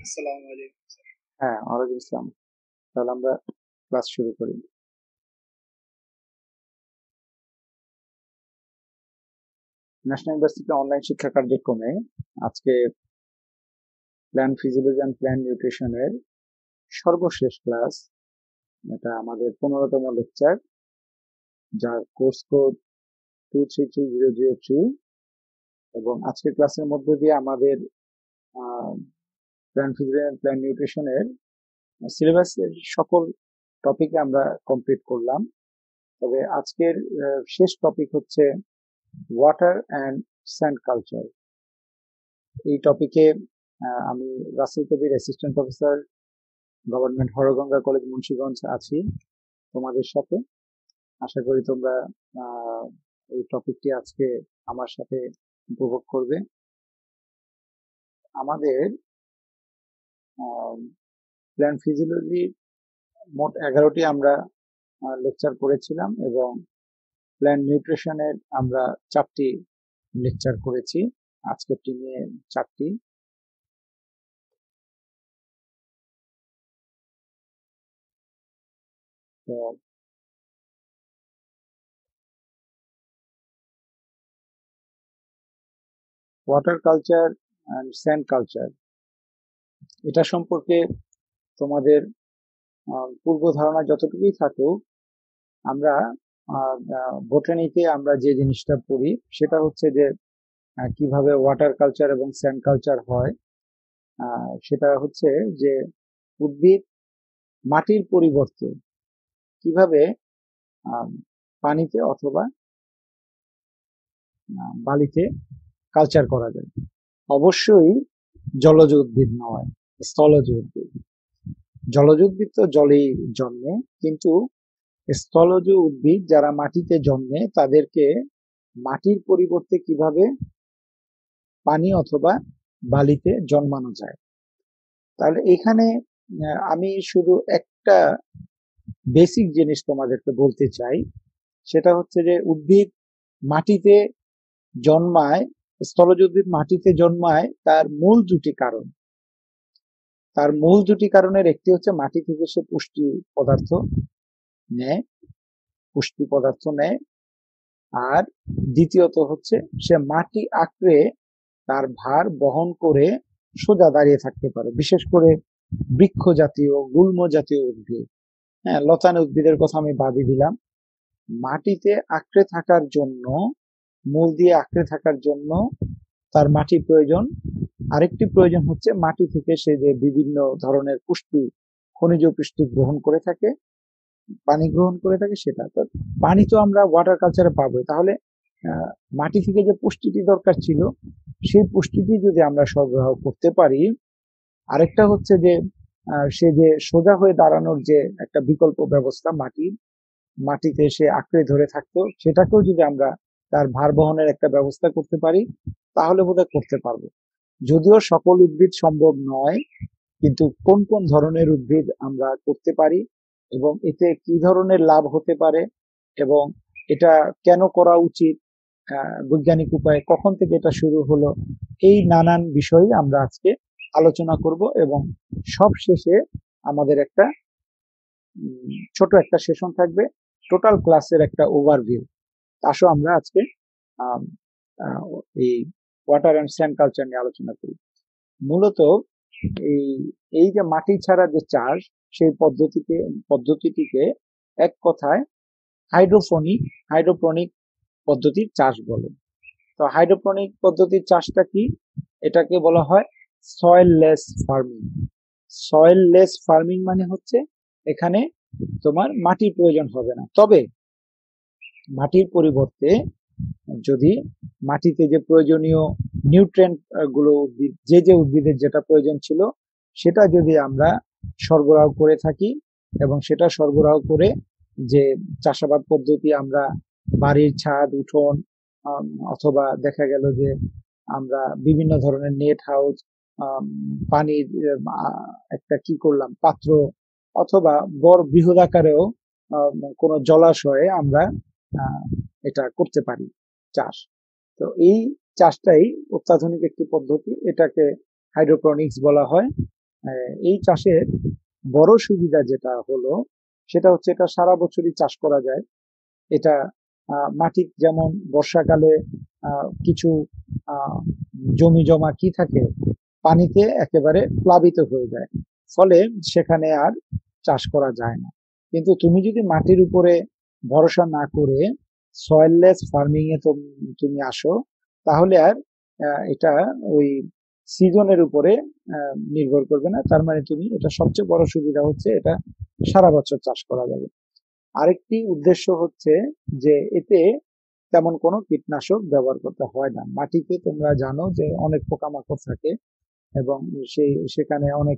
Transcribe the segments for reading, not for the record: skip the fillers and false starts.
আসসালামু আলাইকুম স্যার। হ্যাঁ, ওয়ালাইকুম আসসালাম। তাহলে আমরা ক্লাস শুরু করি। ন্যাশনাল ইউনিভার্সিটি অনলাইন শিক্ষা কার্যক্রমে আজকে প্ল্যান ফিজিবিলিটি অ্যান্ড প্ল্যান নিউট্রিশনের সর্বশেষ ক্লাস। এটা আমাদের 15তম লেকচার, যার কোর্স কোড 233003। এবং আজকের ক্লাসের মধ্যে দিয়ে আমাদের প্ল্যান ফিজিবিলিটি অ্যান্ড প্ল্যান নিউট্রিশনের সিলেবাসের সকল টপিক আমরা কমপ্লিট করলাম। তবে আজকের শেষ টপিক হচ্ছে ওয়াটার অ্যান্ড স্যান্ড কালচার। এই টপিকে আমি Rasel Kabir, assistant professor, government Harganga college Munshiganj আছি তোমাদের সাথে। আশা করি তোমরা এই টপিকটি আজকে আমার সাথে উপভোগ করবে। আমাদের প্ল্যান ফিজিওলজি মোট 11টি আমরা লেকচার করেছিলাম এবং প্ল্যান নিউট্রিশনের আমরা 4টি লেকচার করেছি। আজকের নিয়ে 4টি। তো water culture and sand culture, এটা সম্পর্কে তোমাদের পূর্ব ধারণা যতটুকুই থাকুক, আমরা বোটানিতে আমরা যে জিনিসটা পড়ি সেটা হচ্ছে যে কিভাবে ওয়াটার কালচার এবং স্যান্ড কালচার হয়। সেটা হচ্ছে যে উদ্ভিদ মাটির পরিবর্তে কিভাবে পানিতে অথবা বালিতে কালচার করা যায়। অবশ্যই জলজ উদ্ভিদ নয়, স্থলজ উদ্ভিদ। জলজ উদ্ভিদ তো জলেই জন্মে, কিন্তু স্থলজ উদ্ভিদ যারা মাটিতে জন্মে তাদেরকে মাটির পরিবর্তে কিভাবে পানি অথবা বালিতে জন্মানো যায়। তাহলে এখানে আমি শুধু একটা বেসিক জিনিস তোমাদেরকে বলতে চাই, সেটা হচ্ছে যে উদ্ভিদ মাটিতে জন্মায়, স্থলজ উদ্ভিদ মাটিতে জন্মায় তার মূল দুটি কারণ। তার মূল দুটি কারণের একটি হচ্ছে মাটি থেকে সে পুষ্টি পদার্থ নেয়, আর দ্বিতীয়ত হচ্ছে সে মাটি আঁকড়ে তার ভার বহন করে সোজা দাঁড়িয়ে থাকতে পারে। বিশেষ করে বৃক্ষ জাতীয়, গুল্ম জাতীয় উদ্ভিদ, হ্যাঁ, লতানো উদ্ভিদের কথা আমি বাদই দিলাম। মাটিতে আঁকড়ে থাকার জন্য, মূল দিয়ে আঁকড়ে থাকার জন্য তার মাটি প্রয়োজন। আরেকটি প্রয়োজন হচ্ছে মাটি থেকে সে যে বিভিন্ন ধরনের পুষ্টি, খনিজ পুষ্টি গ্রহণ করে থাকে, পানি গ্রহণ করে থাকে, সেটা তো পানি তো আমরা ওয়াটার কালচারে পাবো। তাহলে মাটি থেকে যে পুষ্টিটি দরকার ছিল সেই পুষ্টিটি যদি আমরা সরবরাহ করতে পারি, আরেকটা হচ্ছে যে সে যে সোজা হয়ে দাঁড়ানোর যে একটা বিকল্প ব্যবস্থা, মাটিতে সে আঁকড়ে ধরে থাকতো, সেটাকেও যদি আমরা তার ভার বহনের একটা ব্যবস্থা করতে পারি তাহলে বোধহয় করতে পারবো। যদিও সকল উদ্ভিদ সম্ভব নয়, কিন্তু কোন কোন ধরনের উদ্ভিদ আমরা করতে পারি এবং এতে কি ধরনের লাভ হতে পারে এবং এটা কেন করা উচিত, বৈজ্ঞানিক উপায়ে কখন থেকে এটা শুরু হলো, এই নানান বিষয়ে আমরা আজকে আলোচনা করব। এবং সব শেষে আমাদের একটা ছোট একটা সেশন থাকবে, টোটাল ক্লাসের একটা ওভারভিউ। আসো আমরা আজকে এই ওয়াটার অ্যান্ড স্যান্ড কালচার নিয়ে আলোচনা করি। মূলত এই এই যে মাটি ছাড়া যে চাষ, সেই পদ্ধতিটিকে এক কথায় হাইড্রোপনিক পদ্ধতির চাষ বলে। তো হাইড্রোপনিক পদ্ধতির চাষটা কি? এটাকে বলা হয় সয়েললেস ফার্মিং। সয়েললেস ফার্মিং মানে হচ্ছে এখানে তোমার মাটির প্রয়োজন হবে না, তবে মাটির পরিবর্তে যদি মাটিতে যে প্রয়োজনীয় নিউট্রিয়েন্ট গুলো যে উদ্ভিদের যেটা প্রয়োজন ছিল সেটা যদি আমরা সরবরাহ করে থাকি এবং সেটা সরবরাহ করে যে চাষাবাদ পদ্ধতি আমরা বাড়ির ছাদ, উঠোন, অথবা দেখা গেল যে আমরা বিভিন্ন ধরনের নেট হাউস, পানির একটা কি করলাম পাত্র, অথবা বড় বৃহৎ আকারেও কোনো জলাশয়ে আমরা এটা করতে পারি চাষ। তো এই চাষটাই অত্যাধুনিক একটি পদ্ধতি, এটাকে হাইড্রোপনিক্স বলা হয়। এই চাষের বড় সুবিধা যেটা হলো সেটা হচ্ছে এটা সারা বছরই চাষ করা যায়। এটা মাটি যেমন বর্ষাকালে কিছু জমি জমা কি থাকে, পানিতে একেবারে প্লাবিত হয়ে যায়, ফলে সেখানে আর চাষ করা যায় না। কিন্তু তুমি যদি মাটির উপরে ভরসা না করে সয়েললেস ফার্মিং এ তুমি আসো, তাহলে আর এটা ওই সিজনের উপরে নির্ভর করবে না। তার মানে তুমি, এটা সবচেয়ে বড় সুবিধা হচ্ছে এটা সারা বছর চাষ করা যাবে। আরেকটি উদ্দেশ্য হচ্ছে যে এতে তেমন কোনো কীটনাশক ব্যবহার করতে হয় না। মাটিতে তোমরা জানো যে অনেক পোকামাকড় থাকে এবং সেখানে অনেক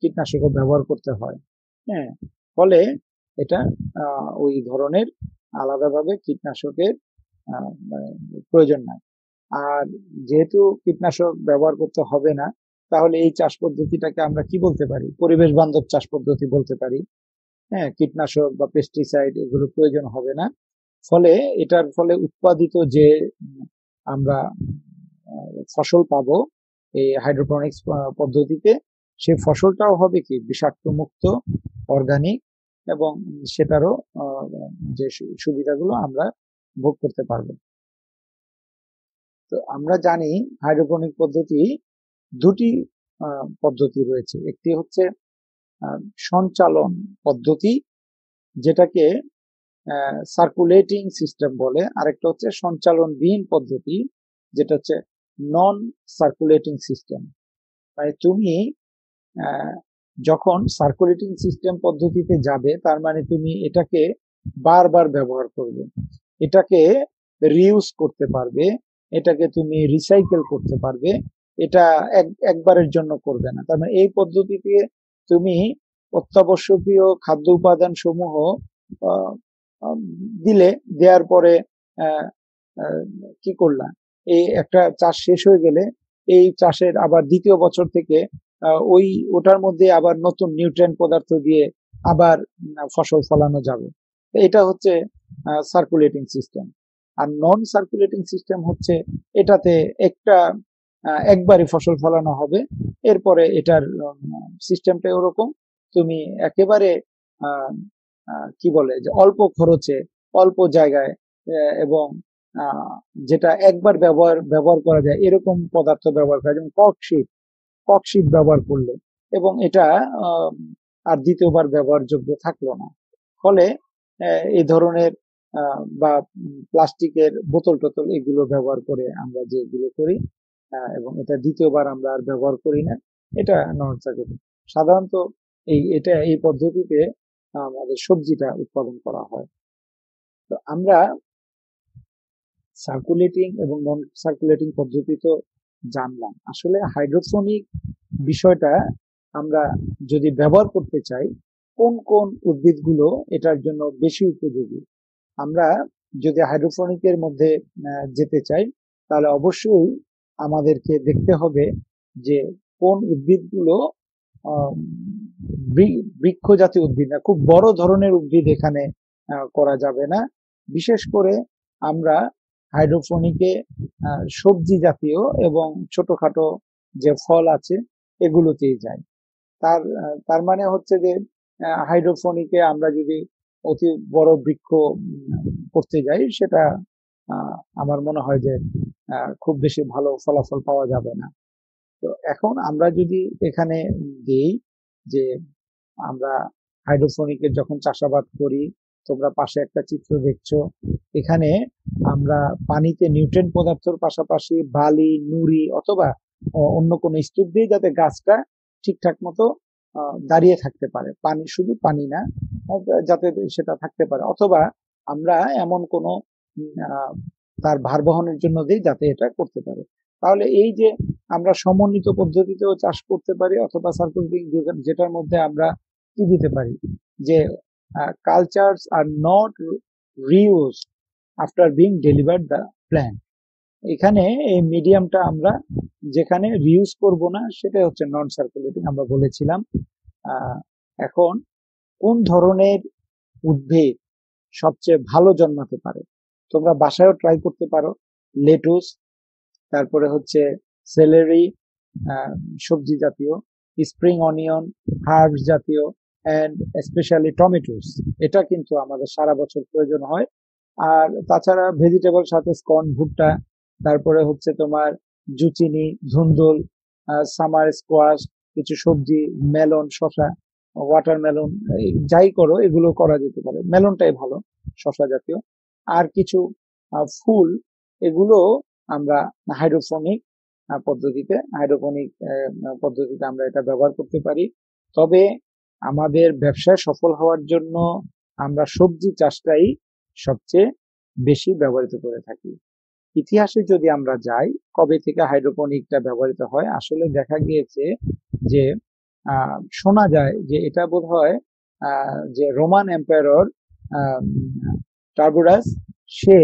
কীটনাশকও ব্যবহার করতে হয়। হ্যাঁ, ফলে এটা ওই ধরনের আলাদাভাবে কীটনাশকের প্রয়োজন নাই। আর যেহেতু কীটনাশক ব্যবহার করতে হবে না, তাহলে এই চাষ পদ্ধতিটাকে আমরা কি বলতে পারি? পরিবেশ বান্ধব চাষ পদ্ধতি বলতে পারি। হ্যাঁ, কীটনাশক বা পেস্টিসাইড এগুলো প্রয়োজন হবে না। ফলে এটার ফলে উৎপাদিত যে আমরা ফসল পাবো এই হাইড্রোপনিক্স পদ্ধতিতে, সেই ফসলটাও হবে কি বিষাক্ত মুক্ত, অর্গানিক, এবং সেটারও যে সুবিধাগুলো আমরা ভোগ করতে পারবো। তো আমরা জানি হাইড্রোপনিক পদ্ধতি দুটি পদ্ধতি রয়েছে। একটি হচ্ছে সঞ্চালন পদ্ধতি, যেটাকে সার্কুলেটিং সিস্টেম বলে। আরেকটা হচ্ছে সঞ্চালনবিহীন পদ্ধতি, যেটা হচ্ছে নন সার্কুলেটিং সিস্টেম। মানে তুমি যখন সার্কুলেটিং সিস্টেম পদ্ধতিতে যাবে, তার মানে তুমি এটাকে বারবার ব্যবহার করবে, এটাকে রিউজ করতে পারবে, এটাকে তুমি রিসাইকেল করতে পারবে, এটা একবারের জন্য করবে না। তার মানে এই পদ্ধতিতে তুমি অত্যাবশ্যকীয় খাদ্য উপাদান সমূহ দিলে, দেওয়ার পরে কি করলা, এই একটা চাষ শেষ হয়ে গেলে এই চাষের আবার দ্বিতীয় বছর থেকে ওটার মধ্যে আবার নতুন নিউট্রিয়েন্ট পদার্থ দিয়ে আবার ফসল ফলানো যাবে। এটা হচ্ছে সার্কুলেটিং সিস্টেম। আর নন সার্কুলেটিং সিস্টেম হচ্ছে এটাতে একবারই ফসল ফলানো হবে, এরপরে এটার সিস্টেমটা ওরকম, তুমি একেবারে কি বলে যে অল্প খরচে অল্প জায়গায় এবং যেটা একবার ব্যবহার করা যায় এরকম পদার্থ ব্যবহার করা, যেমন ককশিট ব্যবহার করলে, এবং এটা আর দ্বিতীয়বার ব্যবহারযোগ্য থাকলো না। ফলে এই ধরনের বা প্লাস্টিকের বোতল টোতল এগুলো ব্যবহার করে আমরা যেগুলো করি, এবং এটা দ্বিতীয়বার আমরা আর ব্যবহার করি না, এটা নন সার্কুলেটিং। সাধারণত এই পদ্ধতিতে আমাদের সবজিটা উৎপাদন করা হয়। তো আমরা সার্কুলেটিং এবং নন সার্কুলেটিং পদ্ধতি তো জানলাম। আসলে হাইড্রোপনিক বিষয়টা আমরা যদি ব্যবহার করতে চাই, কোন কোন উদ্ভিদগুলো এটার জন্য বেশি উপযোগী, আমরা যদি হাইড্রোপনিকের মধ্যে যেতে চাই, তাহলে অবশ্যই আমাদেরকে দেখতে হবে যে কোন উদ্ভিদগুলো বৃক্ষ জাতীয় উদ্ভিদ না, খুব বড় ধরনের উদ্ভিদ এখানে করা যাবে না। বিশেষ করে আমরা হাইড্রোপনিকে সবজি জাতীয় এবং ছোটখাটো যে ফল আছে এগুলোতেই যাই। তার মানে হচ্ছে যে হাইড্রোপনিকে আমরা যদি অতি বড় বৃক্ষ করতে যাই, সেটা আমার মনে হয় যে খুব বেশি ভালো ফলাফল পাওয়া যাবে না। তো এখন আমরা যদি এখানে দিই যে আমরা হাইড্রোপনিকের যখন চাষাবাদ করি, তোমরা পাশে একটা চিত্র দেখছো, এখানে আমরা পানিতে নিউট্রিয়েন্ট পদার্থের পাশাপাশি বালি, নুড়ি অথবা অন্য কোনো স্তূপ দিয়ে যাতে গাছটা ঠিকঠাক মতো দাঁড়িয়ে থাকতে পারে, পানি শুধু পানি না, যাতে সেটা থাকতে পারে, অথবা আমরা এমন কোনো তার ভার বহনের জন্য দিই যাতে এটা করতে পারে। তাহলে এই যে আমরা সমন্বিত পদ্ধতিতেও চাষ করতে পারি, অথবা সার্কুলেটিং, যেটার মধ্যে আমরা কি দিতে পারি যে cultures are not reuse after being delivered the plant. এখানে এই মিডিয়ামটা আমরা যেখানে রিউজ করব না, সেটা হচ্ছে নন সার্কুলেটিং আমরা বলেছিলাম। এখন কোন ধরনের উদ্ভিদ সবচেয়ে ভালো জন্মাতে পারে, তোমরা বাসায়ও ট্রাই করতে পারো। লেটুস, তারপরে হচ্ছে সেলেরি, সবজি জাতীয়, স্প্রিং অনিয়ন, হার্বস জাতীয়, অ্যান্ড স্পেশালি টমেটোস। এটা কিন্তু আমাদের সারা বছর প্রয়োজন হয়। আর তাছাড়া ভেজিটেবল সাথে স্কর্ন, ভুট্টা, তারপরে হচ্ছে তোমার জুচিনি, ধুন্দুল, সামার স্কোয়াশ, কিছু সবজি, মেলন, শসা, ওয়াটারমেলন, যাই করো এগুলো করা যেতে পারে। মেলনটাই ভালো, শসা জাতীয়। আর কিছু ফুল, এগুলো আমরা হাইড্রোপনিক পদ্ধতিতে আমরা এটা ব্যবহার করতে পারি। তবে আমাদের ব্যবসায় সফল হওয়ার জন্য আমরা সবজি চাষটাই সবচেয়ে বেশি ব্যবহৃত করে থাকি। ইতিহাসে যদি আমরা যাই, কবে থেকে হাইড্রোপনিকটা ব্যবহৃত হয়, আসলে দেখা গিয়েছে যে শোনা যায় যে এটা বোধহয় যে রোমান এম্পায়ারর টার্বুরাস, সে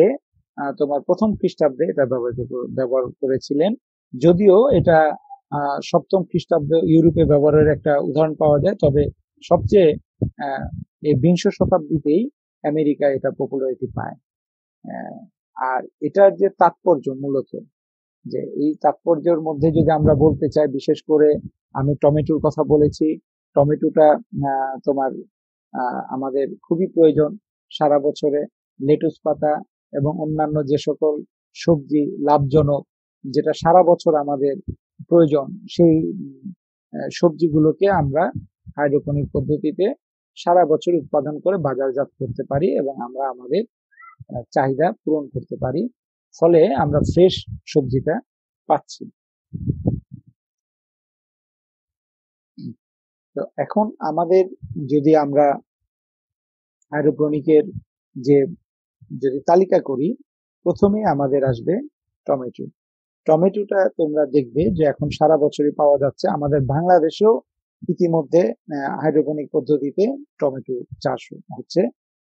তোমার প্রথম খ্রিস্টাব্দে এটা ব্যবহার করেছিলেন। যদিও এটা সপ্তম খ্রিস্টাব্দে ইউরোপে ব্যবহারের একটা উদাহরণ পাওয়া যায়, তবে সবচেয়ে এই বিংশ শতাব্দীতেই আমেরিকায় এটা পপুলারিটি পায়। আর এটার যে তাৎপর্য, মূলত যে এই তাৎপর্যের মধ্যে যদি আমরা বলতে চাই, বিশেষ করে আমি টমেটোর কথা বলেছি। টমেটোটা তোমার আমাদের খুবই প্রয়োজন সারা বছরে। লেটুস পাতা এবং অন্যান্য যে সকল সবজি লাভজনক, যেটা সারা বছর আমাদের প্রয়োজন, সেই সবজিগুলোকে আমরা হাইড্রোপনিক পদ্ধতিতে সারা বছর উৎপাদন করে বাজারজাত করতে পারি এবং আমরা আমাদের চাহিদা পূরণ করতে পারি। ফলে আমরা ফ্রেশ সবজিটা পাচ্ছি। তো এখন আমাদের যদি আমরা হাইড্রোপনিকের যে যদি তালিকা করি, প্রথমে আমাদের আসবে টমেটো। টমেটোটা তোমরা দেখবে যে এখন সারা বছরই পাওয়া যাচ্ছে। আমাদের বাংলাদেশেও ইতিমধ্যে হাইড্রোপনিক পদ্ধতিতে টমেটো চাষ হচ্ছে।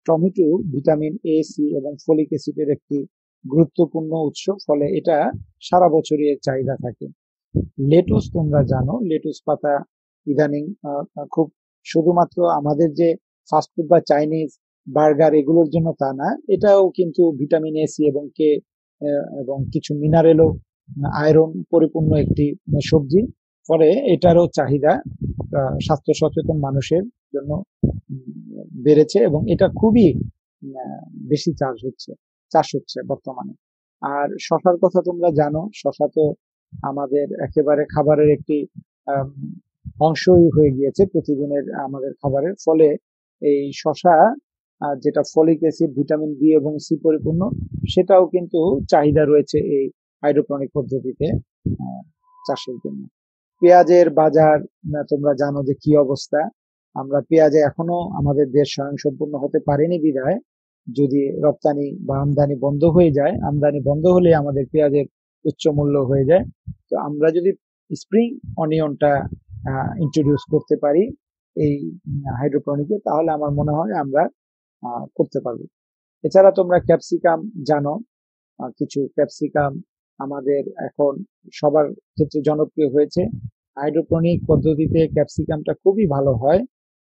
টমেটো ভিটামিন এ, সি এবং ফলিক অ্যাসিডের একটি গুরুত্বপূর্ণ উৎস, ফলে এটা সারা বছরই এর চাহিদা থাকে। লেটুস, তোমরা জানো লেটুস পাতা ইদানিং খুব, শুধুমাত্র আমাদের যে ফাস্টফুড বা চাইনিজ বার্গার এগুলোর জন্য তা না, এটাও কিন্তু ভিটামিন এ, সি এবং কে এবং কিছু মিনারেলও, আয়রন পরিপূর্ণ একটি সবজি। ফলে এটারও চাহিদা স্বাস্থ্য সচেতন মানুষের জন্য বেড়েছে এবং এটা খুবই বেশি চাষ হচ্ছে বর্তমানে। আর শসার কথা তোমরা জানো, শসা তো আমাদের একেবারে খাবারের একটি অংশই হয়ে গিয়েছে প্রতিদিনের আমাদের খাবারের। ফলে এই শসা যেটা ফলিক অ্যাসিড, ভিটামিন বি এবং সি পরিপূর্ণ, সেটাও কিন্তু চাহিদা রয়েছে এই হাইড্রোপনিক পদ্ধতিতে চাষের জন্য। পেঁয়াজের বাজার তোমরা জানো যে কি অবস্থা। আমরা পেঁয়াজে এখনো আমাদের দেশ স্বয়ংসম্পূর্ণ হতে পারেনি বিধায়, যদি রপ্তানি বা আমদানি বন্ধ হয়ে যায়, আমদানি বন্ধ হলে আমাদের পেঁয়াজের উচ্চ মূল্য হয়ে যায়। তো আমরা যদি স্প্রিং অনিয়নটা ইন্ট্রোডিউস করতে পারি এই হাইড্রোপনিকে, তাহলে আমার মনে হয় আমরা করতে পারবো। এছাড়া তোমরা ক্যাপসিকাম জানো, কিছু ক্যাপসিকাম আমাদের এখন সবার ক্ষেত্রে জনপ্রিয় হয়েছে। হাইড্রোপনিক পদ্ধতিতে ক্যাপসিকামটা খুবই ভালো হয়।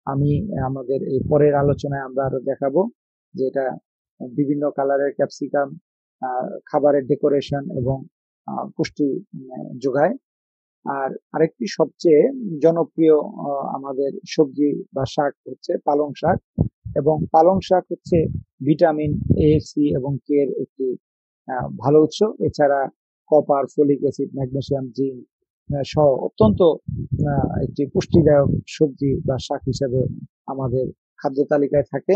আমি আমাদের এই পরের আলোচনায় আমরা আরো দেখাবো যে এটা বিভিন্ন কালারের ক্যাপসিকাম খাবারের ডেকোরেশন এবং পুষ্টি যোগায়। আর আরেকটি সবচেয়ে জনপ্রিয় আমাদের সবজি বা শাক হচ্ছে পালং শাক, এবং পালং শাক হচ্ছে ভিটামিন এ, সি এবং কে এর একটি ভালো উৎস। এছাড়া copper, folic acid, magnesium, zinc সহ অত্যন্ত একটি পুষ্টিদায়ক সবজি বা শাক হিসেবে আমাদের খাদ্য তালিকায় থাকে।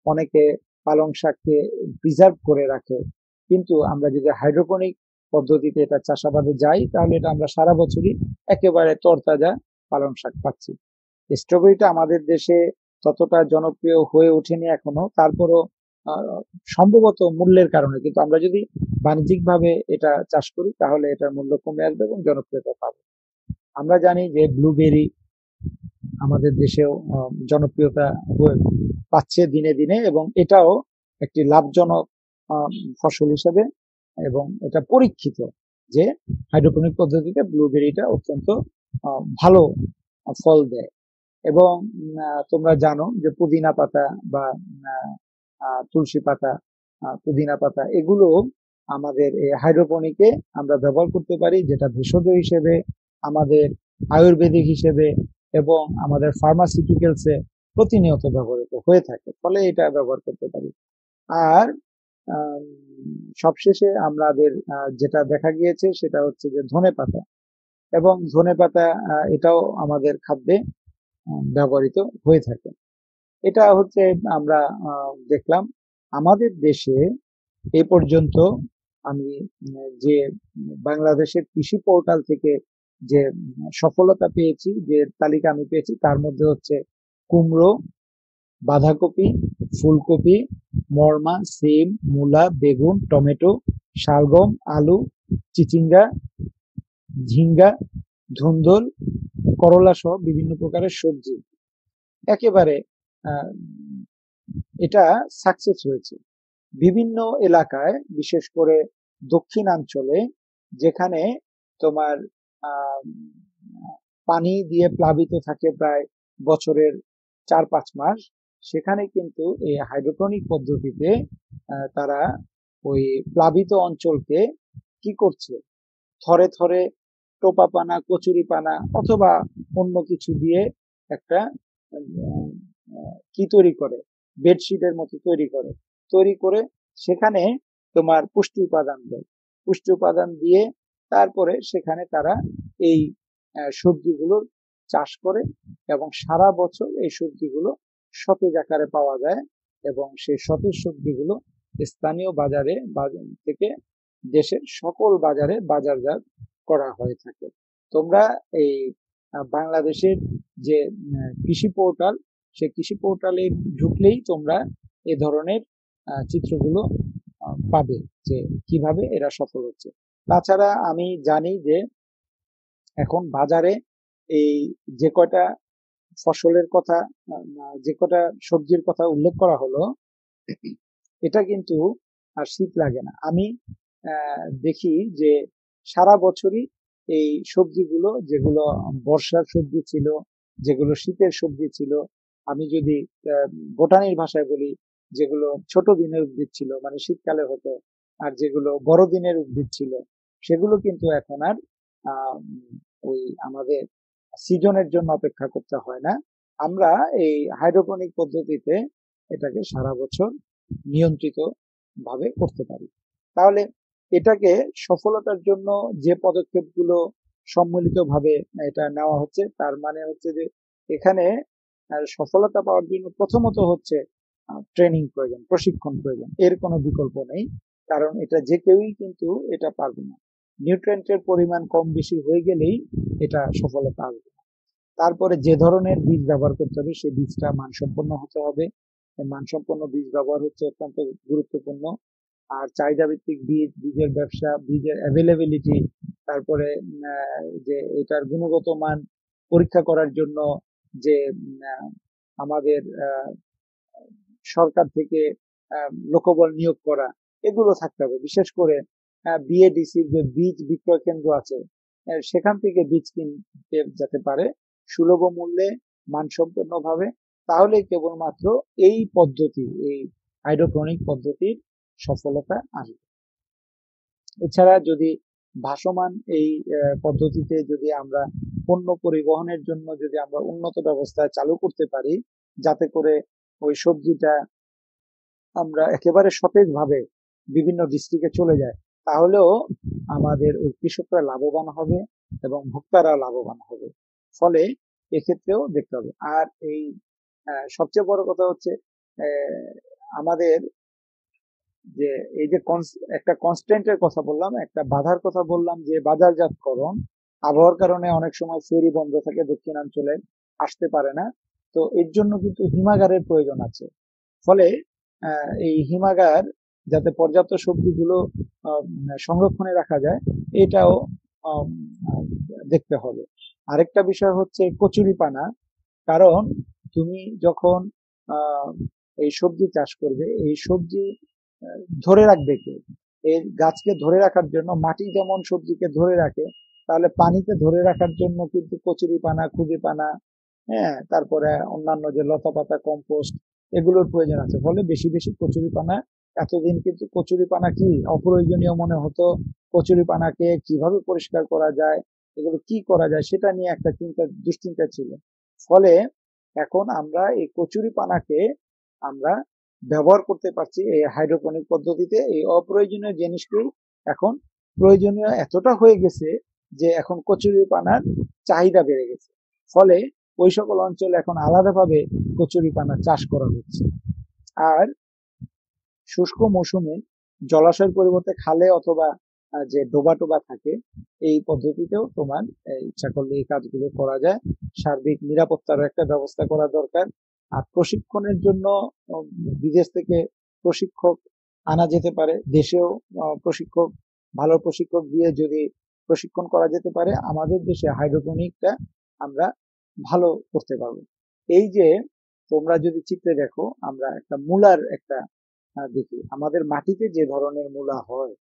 অনেকে পালং শাককে প্রিজার্ভ করে রাখে, কিন্তু আমরা যদি হাইড্রোপনিক পদ্ধতিতে এটা চাষাবাদে যাই, তাহলে এটা আমরা সারা বছরই একেবারে তরতাজা পালং শাক পাচ্ছি। স্ট্রবেরিটা আমাদের দেশে ততটা জনপ্রিয় হয়ে ওঠেনি এখনো, তারপরও সম্ভবত মূল্যের কারণে, কিন্তু আমরা যদি বাণিজ্যিকভাবে এটা চাষ করি তাহলে এটার মূল্য কমে আসবে এবং জনপ্রিয়তা পাবে। আমরা জানি যে ব্লুবেরি আমাদের দেশেও জনপ্রিয়তা পাচ্ছে দিনে দিনে, এবং এটাও একটি লাভজনক ফসল হিসেবে, এবং এটা পরীক্ষিত যে হাইড্রোপনিক পদ্ধতিতে ব্লুবেরিটা অত্যন্ত ভালো ফল দেয়। এবং তোমরা জানো যে পুদিনা পাতা বা তুলসী পাতা, পুদিনা পাতা, এগুলো আমাদের এই হাইড্রোপনিকে আমরা ব্যবহার করতে পারি, যেটা ভেষজ হিসেবে, আমাদের আয়ুর্বেদিক হিসেবে এবং আমাদের ফার্মাসিউটিক্যালসে প্রতিনিয়ত ব্যবহৃত হয়ে থাকে, ফলে এটা ব্যবহার করতে পারি। আর আম, সবশেষে আমাদের যেটা দেখা গিয়েছে সেটা হচ্ছে যে ধনেপাতা, এবং ধনেপাতা এটাও আমাদের খাদ্যে ব্যবহৃত হয়ে থাকে। এটা হচ্ছে আমরা দেখলাম আমাদের দেশে এই পর্যন্ত। আমি যে বাংলাদেশের কৃষি পোর্টাল থেকে যে সফলতা পেয়েছি, যে তালিকা আমি পেয়েছি, তার মধ্যে হচ্ছে কুমড়ো, বাঁধাকপি, ফুলকপি, মরমা, সিম, মূলা, বেগুন, টমেটো, শালগম, আলু, চিচিঙ্গা, ঝিঙ্গা, ধুন্দুল, করলা সহ বিভিন্ন প্রকারের সবজি একেবারে আহ, এটা সাকসেস হয়েছে বিভিন্ন এলাকায়, বিশেষ করে দক্ষিণাঞ্চলে, যেখানে তোমার আহ, পানি দিয়ে প্লাবিত থাকে প্রায় বছরের 4-5 মাস। সেখানে কিন্তু এই হাইড্রোপনিক পদ্ধতিতে তারা ওই প্লাবিত অঞ্চলকে কি করছে, থরে থরে টোপা পানা, কচুরি পানা অথবা অন্য কিছু দিয়ে একটা কি তৈরি করে, বেডশিটের মতো তৈরি করে সেখানে তোমার পুষ্টি উপাদান দেয়। পুষ্টি উপাদান দিয়ে তারপরে সেখানে তারা এই সবজিগুলোর চাষ করে, এবং সারা বছর এই সবজিগুলো সতেজ আকারে পাওয়া যায়, এবং সেই সতেজ সবজিগুলো স্থানীয় বাজারে থেকে দেশের সকল বাজারে বাজারজাত করা হয়ে থাকে। তোমরা এই বাংলাদেশের যে কৃষি পোর্টাল, সেই কৃষি পোর্টালে ঢুকলেই তোমরা এ ধরনের চিত্রগুলো পাবে যে কিভাবে এরা সফল হচ্ছে। তাছাড়া আমি জানি যে এখন বাজারে এই যে কয়টা ফসলের কথা, যে কটা সবজির কথা উল্লেখ করা হলো, এটা কিন্তু আর শীত লাগে না। আমি দেখি যে সারা বছরই এই সবজিগুলো, যেগুলো বর্ষার সবজি ছিল, যেগুলো শীতের সবজি ছিল, আমি যদি বোটানির ভাষায় বলি, যেগুলো ছোট দিনের উদ্ভিদ ছিল মানে শীতকালে হতো, আর যেগুলো বড় দিনের উদ্ভিদ ছিল, সেগুলো কিন্তু এখন আর ওই আমাদের সিজনের জন্য অপেক্ষা করতে হয় না। আমরা এই হাইড্রোপনিক পদ্ধতিতে এটাকে সারা বছর নিয়ন্ত্রিত ভাবে করতে পারি। তাহলে এটাকে সফলতার জন্য যে পদক্ষেপগুলো সম্মিলিতভাবে এটা নেওয়া হচ্ছে, তার মানে হচ্ছে যে এখানে সফলতা পাওয়ার জন্য প্রথমত হচ্ছে ট্রেনিং প্রয়োজন, প্রশিক্ষণ প্রয়োজন, এর কোনো বিকল্প নেই। কারণ এটা যে কেউই কিন্তু এটা পারবে না। নিউট্রিয়েন্টের পরিমাণ কম বেশি হয়ে গেলেই এটা সফলতা আসবে না। তারপরে যে ধরনের বীজ ব্যবহার করতে হবে, সেই বীজটা মানসম্পন্ন হতে হবে। মানসম্পন্ন বীজ ব্যবহার হচ্ছে অত্যন্ত গুরুত্বপূর্ণ। আর চাহিদা ভিত্তিক বীজ, বীজের ব্যবসা, বীজের অ্যাভেলেবিলিটি, তারপরে যে এটার গুণগত মান পরীক্ষা করার জন্য যে আমাদের সরকার থেকে লোকবল নিয়োগ করা, এগুলো থাকতে হবে। বিশেষ করে বিএডিসির যে বীজ বিক্রয় কেন্দ্র আছে, সেখান থেকে বীজ কিনতে যেতে পারে সুলভ মূল্যে, মানসম্পন্ন ভাবে। তাহলে কেবলমাত্র এই পদ্ধতি, এই হাইড্রোপনিক পদ্ধতির সফলতা আসবে। এছাড়া যদি ভাসমান এই পদ্ধতিতে যদি আমরা পণ্য পরিবহনের জন্য যদি আমরা উন্নত ব্যবস্থা চালু করতে পারি, যাতে করে ওই সবজিটা আমরা একেবারে সতেজ ভাবে বিভিন্ন ডিস্ট্রিক্টে চলে যায়, তাহলেও আমাদের ওই কৃষকরা লাভবান হবে এবং ভোক্তারা লাভবান হবে। ফলে এক্ষেত্রেও দেখতে হবে। আর এই সবচেয়ে বড় কথা হচ্ছে আমাদের যে এই যে একটা কনস্ট্যান্টের কথা বললাম, একটা বাধার কথা বললাম, যে বাজারজাতকরণ আবহাওয়ার কারণে অনেক সময় ফেরি বন্ধ থাকে, দক্ষিণাঞ্চলে আসতে পারে না। তো এর জন্য কিন্তু হিমাগারের প্রয়োজন আছে। ফলে এই হিমাগার যাতে পর্যাপ্ত সবজিগুলো সংরক্ষণে রাখা যায়, এটাও দেখতে হবে। আরেকটা বিষয় হচ্ছে কচুরিপানা। কারণ তুমি যখন এই সবজি চাষ করবে, এই সবজি ধরে রাখবে কে? এই গাছকে ধরে রাখার জন্য মাটি যেমন সবজিকে ধরে রাখে, তাহলে পানিতে ধরে রাখার জন্য কিন্তু কচুরিপানা, খুদিপানা, হ্যাঁ, তারপরে অন্যান্য যে লতা পাতা, কম্পোস্ট, এগুলোর প্রয়োজন আছে। ফলে বেশি বেশি কচুরিপানা এতদিন কিন্তু কচুরিপানা কি অপ্রয়োজনীয় মনে হতো, কচুরিপানাকে কিভাবে পরিষ্কার করা যায়, এগুলো কি করা যায় সেটা নিয়ে একটা দুশ্চিন্তা ছিল। ফলে এখন আমরা এই কচুরিপানাকে আমরা ব্যবহার করতে পারছি এই হাইড্রোপনিক পদ্ধতিতে। এই অপ্রয়োজনীয় জিনিসটি এখন প্রয়োজনীয় এতটা হয়ে গেছে যে এখন কচুরিপানার চাহিদা বেড়ে গেছে। ফলে ওই সকল অঞ্চলে এখন আলাদাভাবে কচুরিপানা চাষ করা হচ্ছে। আর শুষ্ক মৌসুমে জলাশয়ের পরিবর্তে খালে অথবা যে ডোবা টোবা থাকে এই পদ্ধতিতেও তোমার ইচ্ছা করলে এই কাজগুলো করা যায়। সার্বিক নিরাপত্তার একটা ব্যবস্থা করা দরকার। আর প্রশিক্ষণের জন্য বিদেশ থেকে প্রশিক্ষক আনা যেতে পারে, দেশেও প্রশিক্ষক ভালো প্রশিক্ষক দিয়ে যদি প্রশিক্ষণ করা যেতে পারে আমাদের দেশে হাইড্রোপনিকটা আমরা ভালো করতে পারবো। এই যে তোমরা যদি চিত্রে দেখো আমরা একটা মূলার একটা দেখি, আমাদের মাটিতে যে ধরনের মূলা হয়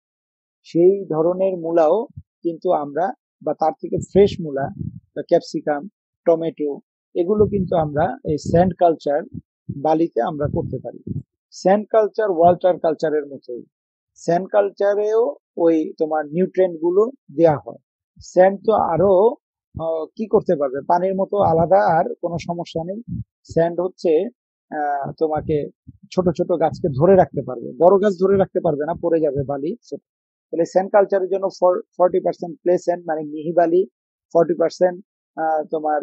সেই ধরনের মূলাও কিন্তু আমরা বা তার থেকে ফ্রেশ মূলা বা ক্যাপসিকাম, টমেটো এগুলো কিন্তু আমরা এই স্যান্ড কালচার বালিতে আমরা করতে পারি। স্যান্ড কালচার ওয়াটার কালচারের মতোই, স্যান্ড কালচারেও ওই তোমার নিউট্রিয়েন্ট গুলো দেয়া হয়। স্যান্ড তো আরো কি করতে পারবে, পানির মতো আলাদা আর কোনো সমস্যা নেই। স্যান্ড হচ্ছে তোমাকে ছোট ছোট গাছকে ধরে রাখতে পারবে, বড় গাছ ধরে রাখতে পারবে না, পড়ে যাবে বালি। তাহলে স্যান্ড কালচারের জন্য 40% প্লে স্যান্ড মানে মিহি বালি, 40% তোমার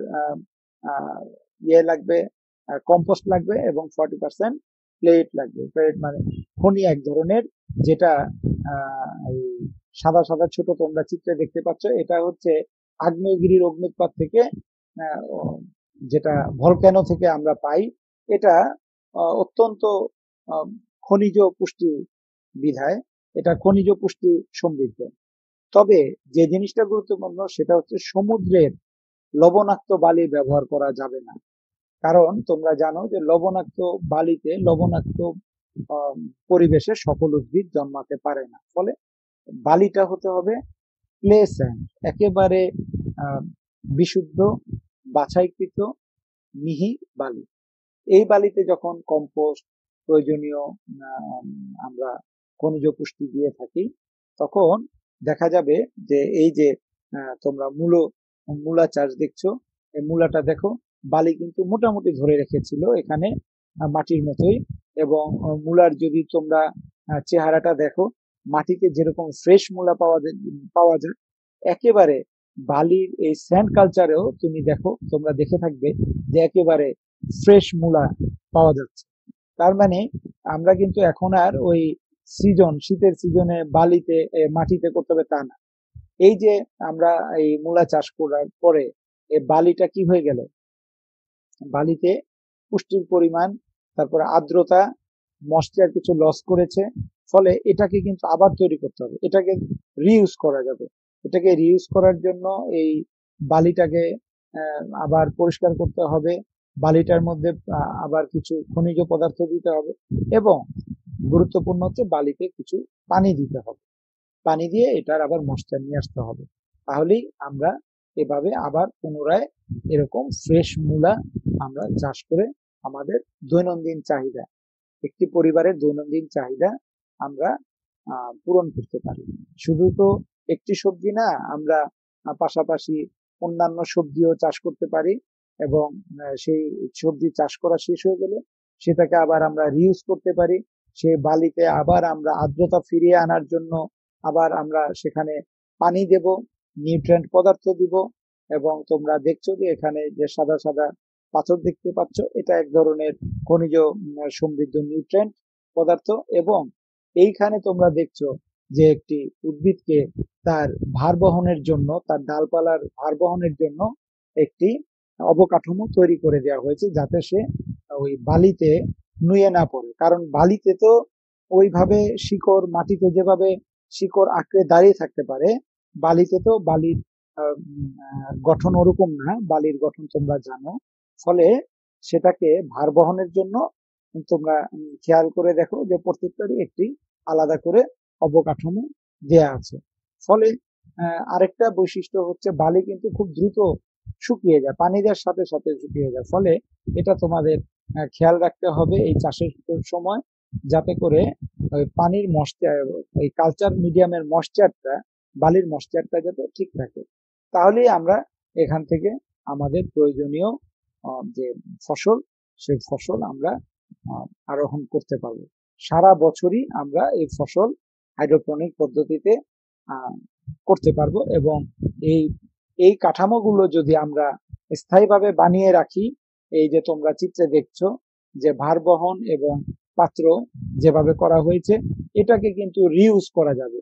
ইয়ে লাগবে, কম্পোস্ট লাগবে, এবং 40% প্লেট লাগবে। প্লেট মানে খনি এক ধরনের, যেটা এই সাদা সাদা ছোট তোমরা চিত্রে দেখতে পাচ্ছ, এটা হচ্ছে আগ্নেয়গিরির অগ্নুৎপাত থেকে যেটা ভলক্যানো থেকে আমরা পাই। এটা অত্যন্ত খনিজ পুষ্টি বিধায় এটা খনিজ পুষ্টি সমৃদ্ধ। তবে যে জিনিসটা গুরুত্বপূর্ণ সেটা হচ্ছে সমুদ্রের লবণাক্ত বালি ব্যবহার করা যাবে না। কারণ তোমরা জানো যে লবণাক্ত বালিতে লবণাক্ত পরিবেশে সকল উদ্ভিদ জন্মাতে পারে না। ফলে বালিটা হতে হবে প্লে স্যান্ড, একেবারে বিশুদ্ধ বাছাইকৃত মিহি বালি। এই বালিতে যখন কম্পোস্ট প্রয়োজনীয় আমরা খনিজ পুষ্টি দিয়ে থাকি তখন দেখা যাবে যে এই যে তোমরা মূলা চাষ দেখছো, এই মূলাটা দেখো বালি কিন্তু মোটামুটি ধরে রেখেছিল এখানে মাটির মতোই। এবং মূলার যদি তোমরা চেহারাটা দেখো, মাটিতে যেরকম ফ্রেশ মূলা পাওয়া যায় একেবারে বালির এই স্যান্ড কালচারেও তুমি দেখো, তোমরা দেখে থাকবে যে একেবারে ফ্রেশ মূলা পাওয়া যাচ্ছে। তার মানে আমরা কিন্তু এখন আর ওই শীতের সিজনে বালিতে মাটিতে করতে হবে তা না। এই যে আমরা এই মূলা চাষ করার পরে এই বালিটা কি হয়ে গেল, বালিতে পুষ্টির পরিমাণ, তারপরে আর্দ্রতা, ময়েশ্চার কিছু লস করেছে। ফলে এটাকে কিন্তু আবার তৈরি করতে হবে, এটাকে রিইউজ করা যাবে। এটাকে রিইউজ করার জন্য এই বালিটাকে আবার পরিষ্কার করতে হবে, বালিটার মধ্যে আবার কিছু খনিজ পদার্থ দিতে হবে, এবং গুরুত্বপূর্ণ হচ্ছে বালিতে কিছু পানি দিতে হবে। পানি দিয়ে এটার আবার ময়েশ্চার নিয়ে আসতে হবে। তাহলেই আমরা এভাবে আবার পুনরায় এরকম ফ্রেশ মূলা আমরা চাষ করে আমাদের দৈনন্দিন চাহিদা, একটি পরিবারের দৈনন্দিন চাহিদা আমরা পূরণ করতে পারি। শুধু তো একটি সবজি না, আমরা পাশাপাশি অন্যান্য সবজিও চাষ করতে পারি, এবং সেই সবজি চাষ করা শেষ হয়ে গেলে সেটাকে আবার আমরা রিইউজ করতে পারি। সেই বালিতে আবার আমরা আর্দ্রতা ফিরিয়ে আনার জন্য আবার আমরা সেখানে পানি দেব, নিউট্রিয়েন্ট পদার্থ দিব। এবং তোমরা দেখছো যে এখানে যে সাদা সাদা পাথর দেখতে পাচ্ছ, এটা এক ধরনের খনিজ সমৃদ্ধ নিউট্রিয়েন্ট পদার্থ। এবং এইখানে তোমরা দেখছো যে একটি উদ্ভিদকে তার ভার বহনের জন্য, তার ডালপালার ভার বহনের জন্য একটি অবকাঠামো তৈরি করে দেওয়া হয়েছে, যাতে সে ওই বালিতে নুয়ে না পড়ে। কারণ বালিতে তো ওইভাবে শিকড়, মাটিতে যেভাবে শিকড় আঁকড়ে দাঁড়িয়ে থাকতে পারে, বালিতে তো বালির গঠন ওরকম না, বালির গঠন তোমরা জানো। ফলে সেটাকে ভার বহনের জন্য তোমরা খেয়াল করে দেখো যে প্রত্যেকটারই একটি আলাদা করে অবকাঠামো দেয়া আছে। ফলে আরেকটা বৈশিষ্ট্য হচ্ছে বালি কিন্তু খুব দ্রুত শুকিয়ে যায়, পানি দেওয়ার সাথে সাথে শুকিয়ে যায়। ফলে এটা তোমাদের খেয়াল রাখতে হবে এই চাষের সময়, যাতে করে ওই পানির ময়েশ্চার, ওই কালচার মিডিয়ামের ময়েশ্চারটা, বালির ময়েশ্চারটা যাতে ঠিক থাকে। তাহলেই আমরা এখান থেকে আমাদের প্রয়োজনীয় যে ফসল, সেই ফসল আমরা আরোহণ করতে পারবো। সারা বছরই আমরা এই ফসল হাইড্রোপনিক পদ্ধতিতে করতে পারবো। এবং এই এই কাঠামোগুলো যদি আমরা স্থায়ীভাবে বানিয়ে রাখি, এই যে তোমরা চিত্রে দেখছো যে ভার বহন এবং পাত্র যেভাবে করা হয়েছে, এটাকে কিন্তু রিউজ করা যাবে।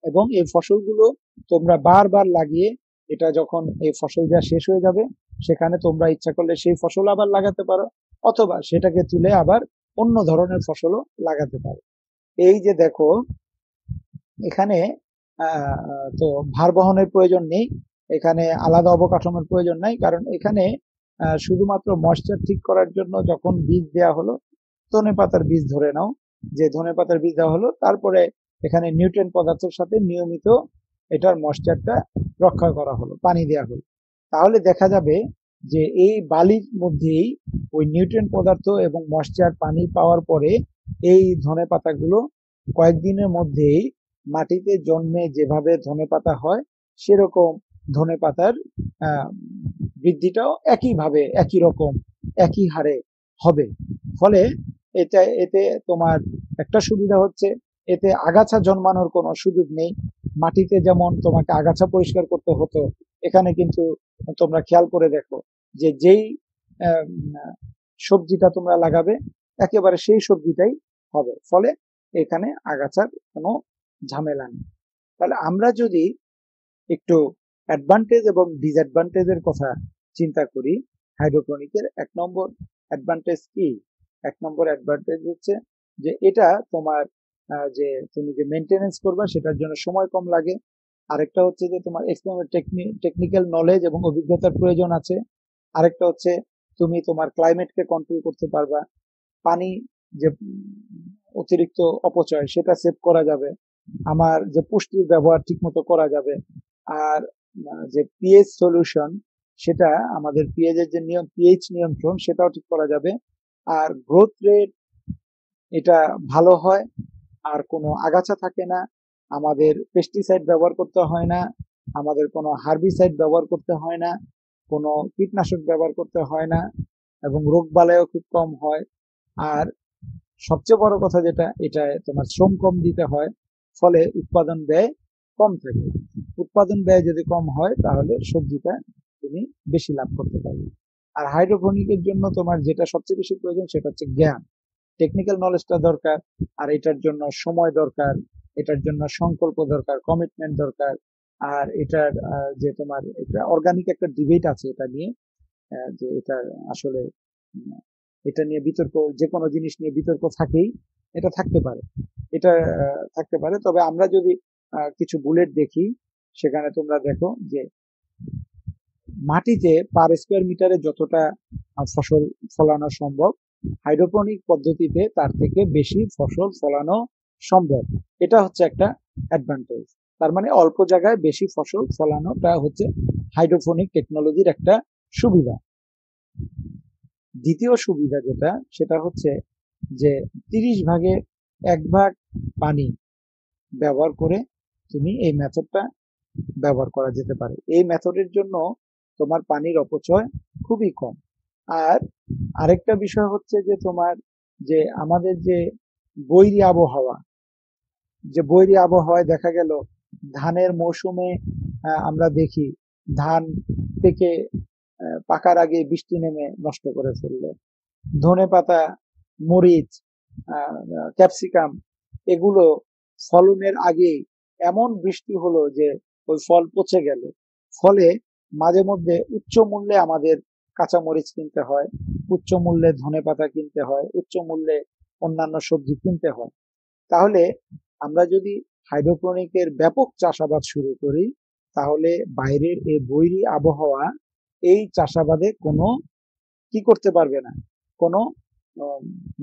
এবং এই ফসলগুলো তোমরা বারবার লাগিয়ে, এটা যখন এই ফসল যা শেষ হয়ে যাবে, সেখানে তোমরা ইচ্ছা করলে সেই ফসল আবার লাগাতে পারো, অথবা সেটাকে তুলে আবার অন্য ধরনের ফসলও লাগাতে পারো। এই যে দেখো এখানে তো ভার বহনের প্রয়োজন নেই, এখানে আলাদা অবকাঠামোর প্রয়োজন নাই, কারণ এখানে শুধুমাত্র ময়েশ্চার ঠিক করার জন্য যখন বীজ দেওয়া হলো, ধনেপাতার বীজ ধরে নাও যে ধনেপাতার বীজ দেওয়া হলো, তারপরে এখানে নিউট্রিয়েন্ট পদার্থের সাথে নিয়মিত এটার ময়েশ্চারটা রক্ষা করা হলো, পানি দেওয়া হলো। তাহলে দেখা যাবে যে এই বালির মধ্যেই ওই নিউট্রিয়েন্ট পদার্থ এবং ময়েশ্চার পানি পাওয়ার পরে এই ধনেপাতাগুলো কয়েকদিনের মধ্যেই মাটিতে জন্মে যেভাবে ধনেপাতা হয়, সেরকম ধনেপাতার বৃদ্ধিটাও একইভাবে, একই রকম, একই হারে হবে। ফলে এতে তোমার একটা সুবিধা হচ্ছে, এতে আগাছা জন্মানোর কোনো সুযোগ নেই। মাটিতে যেমন তোমাকে আগাছা পরিষ্কার করতে হতো, এখানে কিন্তু তোমরা খেয়াল করে দেখো যে যেই সবজিটা তোমরা লাগাবে একেবারে সেই সবজিটাই হবে। ফলে এখানে আগাছার কোনো ঝামেলা নেই। তাহলে আমরা যদি একটু অ্যাডভান্টেজ এবং ডিসঅ্যাডভান্টেজের কথা চিন্তা করি, হাইড্রোপনিকের 1 নম্বর অ্যাডভান্টেজ কি? 1 নম্বর অ্যাডভান্টেজ হচ্ছে যে এটা তোমার যে তুমি যে মেনটেনেন্স করবা সেটার জন্য সময় কম লাগে। আরেকটা হচ্ছে যে তোমার টেকনিক্যাল নলেজ এবং অভিজ্ঞতার প্রয়োজন আছে। আরেকটা হচ্ছে তুমি তোমার ক্লাইমেটকে কন্ট্রোল করতে পারবা, পানি যে অতিরিক্ত অপচয় সেটা সেভ করা যাবে, আমার যে পুষ্টির ব্যবহার ঠিক মতো করা যাবে, আর যে পিএইচ সলিউশন, সেটা আমাদের পিএইচ এর যে পিএইচ নিয়ন্ত্রণ সেটাও ঠিক করা যাবে। আর গ্রোথ রেট এটা ভালো হয়, আর কোনো আগাছা থাকে না, আমাদের পেস্টিসাইড ব্যবহার করতে হয় না, আমাদের কোনো হার্বিসাইড ব্যবহার করতে হয় না, কোনো কীটনাশক ব্যবহার করতে হয় না, এবং রোগবালাইও খুব কম হয়। আর সবচেয়ে বড় কথা যেটা, এটা তোমার শ্রম কম দিতে হয়, ফলে উৎপাদন ব্যয় কম থাকে। উৎপাদন ব্যয় যদি কম হয় তাহলে সবজিটা তুমি বেশি লাভ করতে পারবে। আর হাইড্রোপনিকের জন্য তোমার যেটা সবচেয়ে বেশি প্রয়োজন সেটা হচ্ছে জ্ঞান, টেকনিক্যাল নলেজটা দরকার, আর এটার জন্য সময় দরকার, এটার জন্য সংকল্প দরকার, কমিটমেন্ট দরকার। আর এটার যে তোমার এটা অর্গানিক একটা ডিবেট আছে এটা নিয়ে, যে এটা আসলে এটা নিয়ে বিতর্ক, যে কোনো জিনিস নিয়ে বিতর্ক থাকেই, এটা থাকতে পারে, এটা থাকতে পারে। তবে আমরা যদি কিছু বুলেট দেখি, সেখানে তোমরা দেখো যে মাটিতে পার স্কোয়ার মিটারে যতটা ফসল ফলানো সম্ভব, হাইড্রোপনিক পদ্ধতিতে তার থেকে বেশি ফসল ফলানো সম্ভব। এটা হচ্ছে একটা অ্যাডভান্টেজ। তার মানে অল্প জায়গায় বেশি ফসল ফলানোটা হচ্ছে হাইড্রোপনিক টেকনোলজির একটা সুবিধা। দ্বিতীয় সুবিধা যেটা, সেটা হচ্ছে যে 30 ভাগের 1 ভাগ পানি ব্যবহার করে তুমি এই মেথডটা ব্যবহার করা যেতে পারে। এই মেথডের জন্য তোমার পানির অপচয় খুবই কম। আর আরেকটা বিষয় হচ্ছে যে তোমার যে আমাদের যে বৈরী আবহাওয়া, যে বৈরী আবহাওয়ায় দেখা গেল ধানের মৌসুমে আমরা দেখি ধান থেকে পাকার আগে বৃষ্টি নেমে নষ্ট করে ফেললো, ধনেপাতা, মরিচ, ক্যাপসিকাম, এগুলো ফলনের আগে এমন বৃষ্টি হলো যে ওই ফল পচে গেল। ফলে মাঝে মধ্যে উচ্চ মূল্যে আমাদের কাঁচা মরিচ কিনতে হয়, উচ্চ মূল্যে ধনেপাতা কিনতে হয়, উচ্চ মূল্যে অন্যান্য সবজি কিনতে হয়। তাহলে আমরা যদি হাইড্রোপনিকের ব্যাপক চাষাবাদ শুরু করি, তাহলে বাইরের এই বৈরী আবহাওয়া এই চাষাবাদে কোনো কি করতে পারবে না, কোনো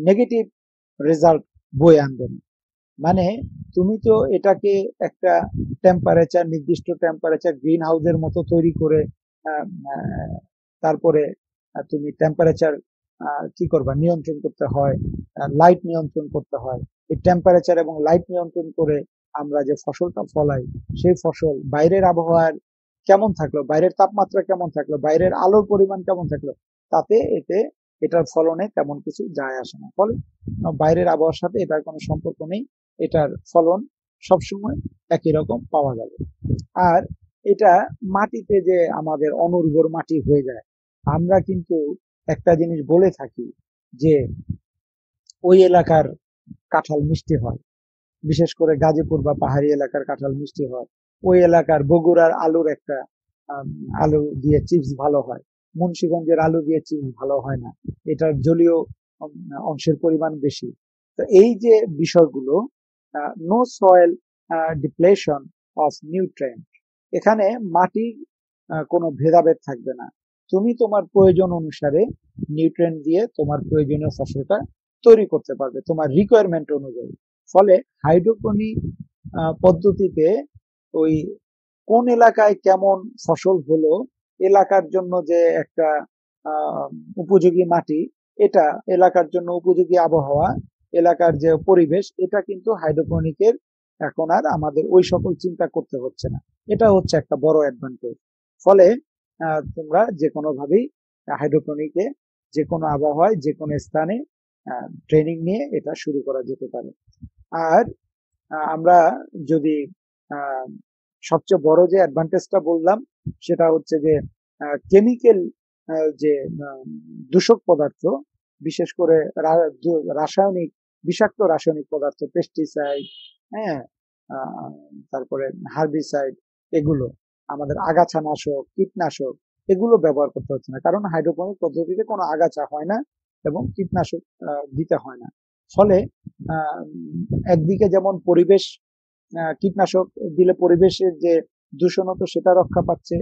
নেগেটিভ রেজাল্ট বয়ে আনবে না। মানে তুমি তো এটাকে একটা টেম্পারেচার, নির্দিষ্ট টেম্পারেচার গ্রিন হাউসের মতো তৈরি করে তারপরে তুমি টেম্পারেচার কি করবা, নিয়ন্ত্রণ করতে হয়, লাইট নিয়ন্ত্রণ করতে হয়। এই টেম্পারেচার এবং লাইট নিয়ন্ত্রণ করে আমরা যে ফসলটা ফলাই, সেই ফসল বাইরের আবহাওয়ার কেমন থাকলো, বাইরের তাপমাত্রা কেমন থাকলো, বাইরের আলোর পরিমাণ কেমন থাকলো, তাতে এটার ফলনে তেমন কিছু যায় আসে না। ফলে বাইরের আবহাওয়ার সাথে এটার কোনো সম্পর্ক নেই, এটার ফলন সবসময় একই রকম পাওয়া যাবে। আর এটা মাটিতে যে আমাদের অনুর্বর মাটি হয়ে যায়, আমরা কিন্তু একটা জিনিস বলে থাকি যে ওই এলাকার কাঁঠাল মিষ্টি হয়, বিশেষ করে গাজীপুর বা পাহাড়ি এলাকার কাঁঠাল মিষ্টি হয়, ওই এলাকার বগুড়ার আলুর একটা আম, আলু দিয়ে চিপস ভালো হয়, মুন্সিগঞ্জের আলু দিয়ে চিপস ভালো হয় না, এটার জলীয় অংশের পরিমাণ বেশি। তো এই যে বিষয়গুলো, no soil depletion of nutrient, এখানে মাটির কোনো ভেদাভেদ থাকবে না। তুমি তোমার প্রয়োজন অনুসারে নিউট্রিয়েন্ট দিয়ে তোমার প্রয়োজনীয় ফসলটা তৈরি করতে পারবে তোমার রিকোয়ারমেন্ট অনুযায়ী। ফলে হাইড্রোপনিক পদ্ধতিতে ওই কোন এলাকায় কেমন ফসল হলো, এলাকার জন্য যে একটা আহ, উপযোগী মাটি, এটা এলাকার জন্য উপযোগী আবহাওয়া, এলাকার যে পরিবেশ, এটা কিন্তু হাইড্রোপনিকের এখন আর আমাদের ওই সকল চিন্তা করতে হচ্ছে না। এটা হচ্ছে একটা বড় অ্যাডভান্টেজ। ফলে তোমরা যে কোনো ভাবেই হাইড্রোপনিকে যে কোনো আবহাওয়ায় যে কোনো স্থানে ট্রেনিং নিয়ে এটা শুরু করা যেতে পারে। আর আমরা যদি আহ, সবচেয়ে বড় যে অ্যাডভান্টেজটা বললাম, সেটা হচ্ছে যে কেমিক্যাল যে দূষক পদার্থ, বিশেষ করে রাসায়নিক বিষাক্ত রাসায়নিক পদার্থ, পেস্টিসাইড, হ্যাঁ, আহ, তারপরে হার্বিসাইড, এগুলো আমাদের আগাছানাশক, কীটনাশক, এগুলো ব্যবহার করতে হচ্ছে না, কারণ হাইড্রোপনিক পদ্ধতিতে কোনো আগাছা হয় না এবং কীটনাশক দিতে হয় না। ফলে আহ, একদিকে যেমন পরিবেশ, কীটনাশক দিলে পরিবেশের যে দূষণতা সেটা রক্ষা পাচ্ছে,